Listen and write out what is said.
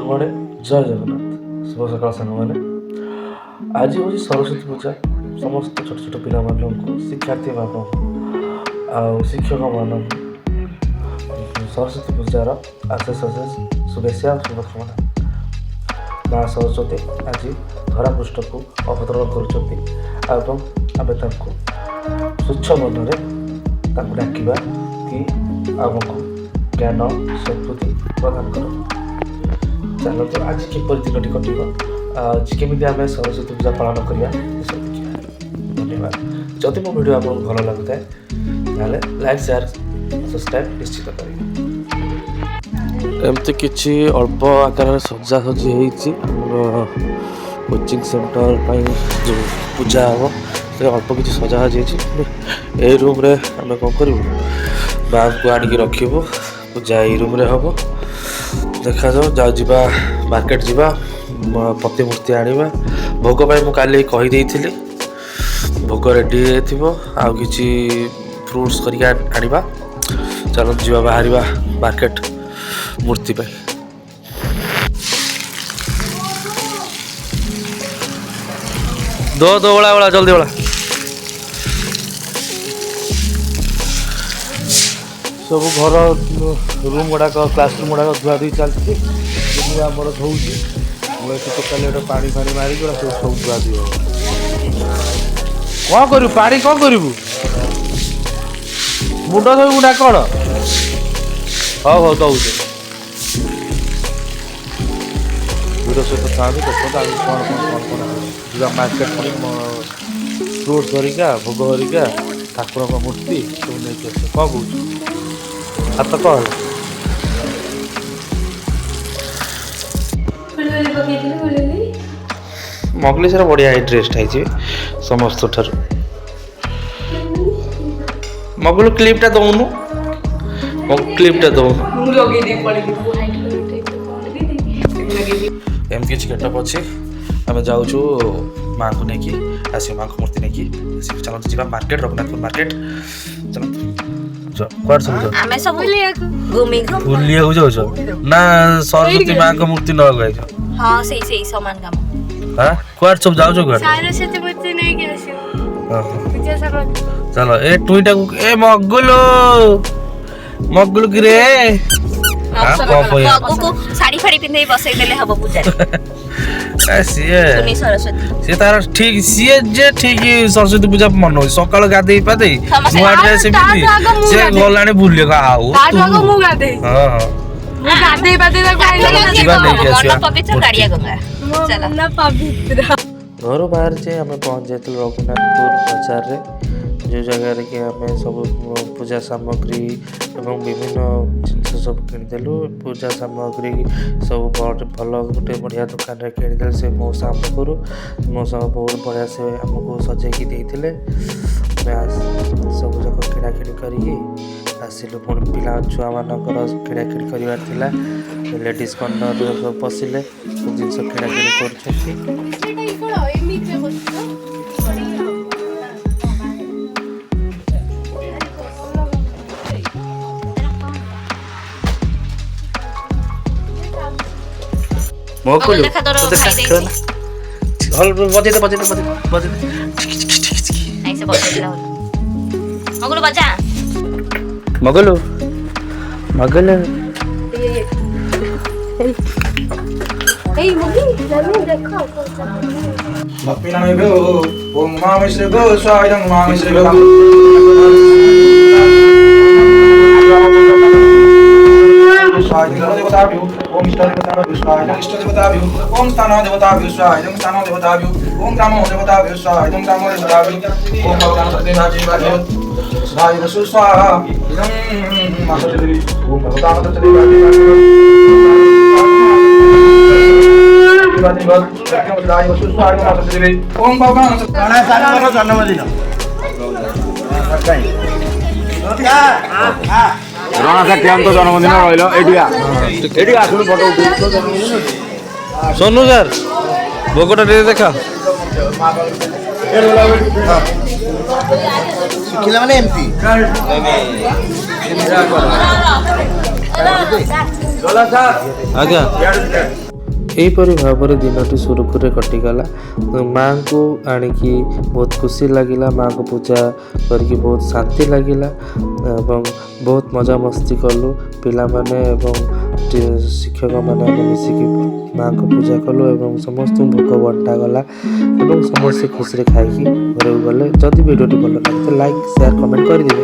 ସବୁଆଡ଼େ ଜୟ ଜଗନ୍ନାଥ। ଶୁଭ ସକାଳ ସାଙ୍ଗମାନେ। ଆଜି ହେଉଛି ସରସ୍ୱତୀ ପୂଜା। ସମସ୍ତ ଛୋଟ ଛୋଟ ପିଲାମାନଙ୍କୁ, ଶିକ୍ଷାର୍ଥୀମାନଙ୍କୁ ଆଉ ଶିକ୍ଷକମାନଙ୍କୁ ସରସ୍ୱତୀ ପୂଜାର ଅଶେଷ ଶୁଭେଚ୍ଛା ଓ ଶୁଭକାମନା। ମା ସରସ୍ୱତୀ ଆଜି ଧରାପୃଷ୍ଠକୁ ଅବତରଣ କରୁଛନ୍ତି ଏବଂ ଆମେ ତାଙ୍କୁ ସ୍ୱଚ୍ଛ ମନରେ ତାଙ୍କୁ ଡାକିବା କି ଆମକୁ ଜ୍ଞାନ ସଦ୍ବୁଦ୍ଧି ପ୍ରଦାନ କର। ଚାଲନ୍ତୁ ଆଜି କିପରି ଦିନଟି କଟିବ, ଆଜି କେମିତି ଆମେ ସରସ୍ୱତୀ ପୂଜା ପାଳନ କରିବା ଏସବୁ ଦେଖିବା। ଧନ୍ୟବାଦ। ଯଦି ମୋ ଭିଡ଼ିଓ ଆପଣଙ୍କୁ ଭଲ ଲାଗୁଥାଏ ତାହେଲେ ଲାଇକ୍ ସେୟାର ସବସ୍କ୍ରାଇବ୍ ନିଶ୍ଚିତ କରିବେ। ଏମିତି କିଛି ଅଳ୍ପ ଆକାରରେ ସଜାସଜି ହେଇଛି ଆମର କୋଚିଂ ସେଣ୍ଟର ପାଇଁ ଯେଉଁ ପୂଜା ହେବ ସେ ଅଳ୍ପ କିଛି ସଜାସଜି ହେଇଛି। ଏଇ ରୁମ୍ରେ ଆମେ କ'ଣ କରିବୁ, ମା'ଙ୍କୁ ଆଣିକି ରଖିବୁ। ପୂଜା ଏଇ ରୁମ୍ରେ ହେବ। ଦେଖାଯାଉ ଯିବା ମାର୍କେଟ ଯିବା, ପ୍ରତିମୂର୍ତ୍ତି ଆଣିବା। ଭୋଗ ପାଇଁ ମୁଁ କାଲି କହିଦେଇଥିଲି, ଭୋଗ ରେଡ଼ି ହେଇଥିବ। ଆଉ କିଛି ଫ୍ରୁଟ୍ସ କରିକି ଆଣିବା। ଚାଲନ୍ତୁ ଯିବା, ବାହାରିବା ମାର୍କେଟ ମୂର୍ତ୍ତି ପାଇଁ। ଦୋ ଓଳା ଜଲ୍ଦି ଓଳା। ସବୁ ଘର ରୁମ୍ ଗୁଡ଼ାକ, କ୍ଲାସ୍ ରୁମ୍ ଗୁଡ଼ାକ ଧୁଆ ଧୁଇ ଚାଲିଛି। ଯେମିତି ଆମର ଧୋଉଛି, ମୁଁ ଏଠି ଟୋଟାଲି ଗୋଟେ ପାଣି ମାରିକି ସବୁ ଧୁଆ ଧୁଇ ହେବ। କ'ଣ କରିବୁ, ପାଣି କ'ଣ କରିବୁ, ମୁଣ୍ଡ ଧୋଇବୁ ନା କ'ଣ? ହଉ ଦଉଛି। ଭିଡ଼ ସହିତ ଥାଆନ୍ତୁ, ଦେଖନ୍ତୁ ଆଗକୁ କ'ଣ ଯିବା ମାର୍କେଟ ପାଇଁ। ଫ୍ରୁଟ୍ସ ଧରିକା, ଭୋଗ ଧରିକା, ଠାକୁରଙ୍କ ମୂର୍ତ୍ତି ସବୁ ନେଇକି ଆସିବା। କ'ଣ କହୁଛୁ? ହାତ କ'ଣ ହେଲା? ମଗଲି ସେଟା ବଢ଼ିଆ ଡ୍ରେସ୍ଟା ହେଇଛି ସମସ୍ତଠାରୁ। ମଗଲୁ କ୍ଲିପ୍ଟା ଦଉନୁ, କ୍ଲିପ୍ଟା ଦଉନୁ। ଏମିତି କିଛି ଗେଟଅପ୍ ଅଛି। ଆମେ ଯାଉଛୁ ମା'ଙ୍କୁ ନେଇକି ଆସିବୁ, ମା'ଙ୍କ ମୂର୍ତ୍ତି ନେଇକି ଆସିବୁ। ଚାଲନ୍ତୁ ଯିବା ମାର୍କେଟ, ରଘୁନାଥପୁର ମାର୍କେଟ। ଚାଲନ୍ତୁ। କୁଆଡ଼େ ସବୁ ବୁଲିବାକୁ ଯାଉଛ ନା ସରସ୍ୱତୀ ମା'ଙ୍କ ମୂର୍ତ୍ତି ନେବାକୁ ଯାଇଛ? ହଁ, ସେଇ ସମାନ କାମ। କୁଆଡ଼େ ସବୁ ଯାଉଛ? କୁଆଡ଼େ? ସରସ୍ୱତୀ ମୂର୍ତ୍ତି ନେଇକି ଆସିବୁ। ଚାଲ ଏ ଟୁଇଟାକୁ, ଏ ମଗୁଲୁ କିରେ ଶାଢୀ ଫାଡି ପିନ୍ଧେଇ ବସେଇ ଦେଲେ ହବ ପୂଜାରେ। ସିଏ ତାର ଠିକ, ସିଏ ଯେ ଠିକ ସରସ୍ୱତୀ ପୂଜା ମନଉଛି। ସକାଳୁ ଗାଧେଇ ପାଧେଇ ନୂଆ ଡ୍ରେସ୍ ପିନ୍ଧି ସେ ଗଲାଣି ବୁଲିବାକୁ। ଆଉ ଘରୁ ବାହାରିଛେ ଆମେ ପହଞ୍ଚି ଯାଇଥିଲୁ ରଘୁନାଥପୁର ବଜାରରେ, ଯେଉଁ ଜାଗାରେ କି ଆମେ ସବୁ ପୂଜା ସାମଗ୍ରୀ ଏବଂ ବିଭିନ୍ନ ଜିନିଷ ସବୁ କିଣିଦେଲୁ। ପୂଜା ସାମଗ୍ରୀ ସବୁ ଭଲ ଗୋଟେ ବଢ଼ିଆ ଦୋକାନରେ କିଣିଦେଲେ ସେ ମଉସା ପାଖରୁ। ମଉସା ବହୁତ ବଢ଼ିଆ ସେ ଆମକୁ ସଜେଇକି ଦେଇଥିଲେ। ଆମେ ସବୁ ଯାକ କିଣାକିଣି କରିକି ଆସିଲୁ। ପୁଣି ପିଲା ଛୁଆମାନଙ୍କର କିଣାକିଣି କରିବାର ଥିଲା। ଲେଡ଼ିଜ୍ କର୍ଣ୍ଣରରେ ସବୁ ପଶିଲେ, ସବୁ ଜିନିଷ କିଣାକିଣି କରୁଛନ୍ତି। ମଗଲୁ ओम इष्ट देवताभ्यो स्वाहा इष्ट देवताभ्यो ओम स्थानो देवताभ्यो स्वाहा स्थानो देवताभ्यो ओम ग्रामो देवताभ्यो स्वाहा ग्रामो देवताभ्यो ओम भगवान सत्यनारायण स्वाहा वसु स्वाहा इदं मासदेवी ओम भगवान सत्यनारायण ओम भगवान जन्मदिन रणा साथी जन्मदिन रही आसुन फोटो उठे। सोनू सर भोगटा देखा ଶିଖିଲା ମାନେ ଏମିତି ଆଜ୍ଞା। ଏହିପରି ଭାବରେ ଦିନଟି ସୁରୁଖୁରୁରେ କଟିଗଲା। ମାଆଙ୍କୁ ଆଣିକି ବହୁତ ଖୁସି ଲାଗିଲା, ମାଆଙ୍କୁ ପୂଜା କରିକି ବହୁତ ଶାନ୍ତି ଲାଗିଲା ଏବଂ ବହୁତ ମଜାମସ୍ତି କଲୁ ପିଲାମାନେ ଏବଂ ଶିକ୍ଷକମାନେ ଆମେ ମିଶିକି ମାଆଙ୍କୁ ପୂଜା କଲୁ ଏବଂ ସମସ୍ତଙ୍କୁ ଭୋଗ ବଣ୍ଟାଗଲା ଏବଂ ସମସ୍ତେ ଖୁସିରେ ଖାଇକି ଘରକୁ ଗଲେ। ଯଦି ଭିଡ଼ିଓଟି ଭଲ ଲାଗିଲେ ଲାଇକ୍ ସେୟାର କମେଣ୍ଟ କରିଦେବେ।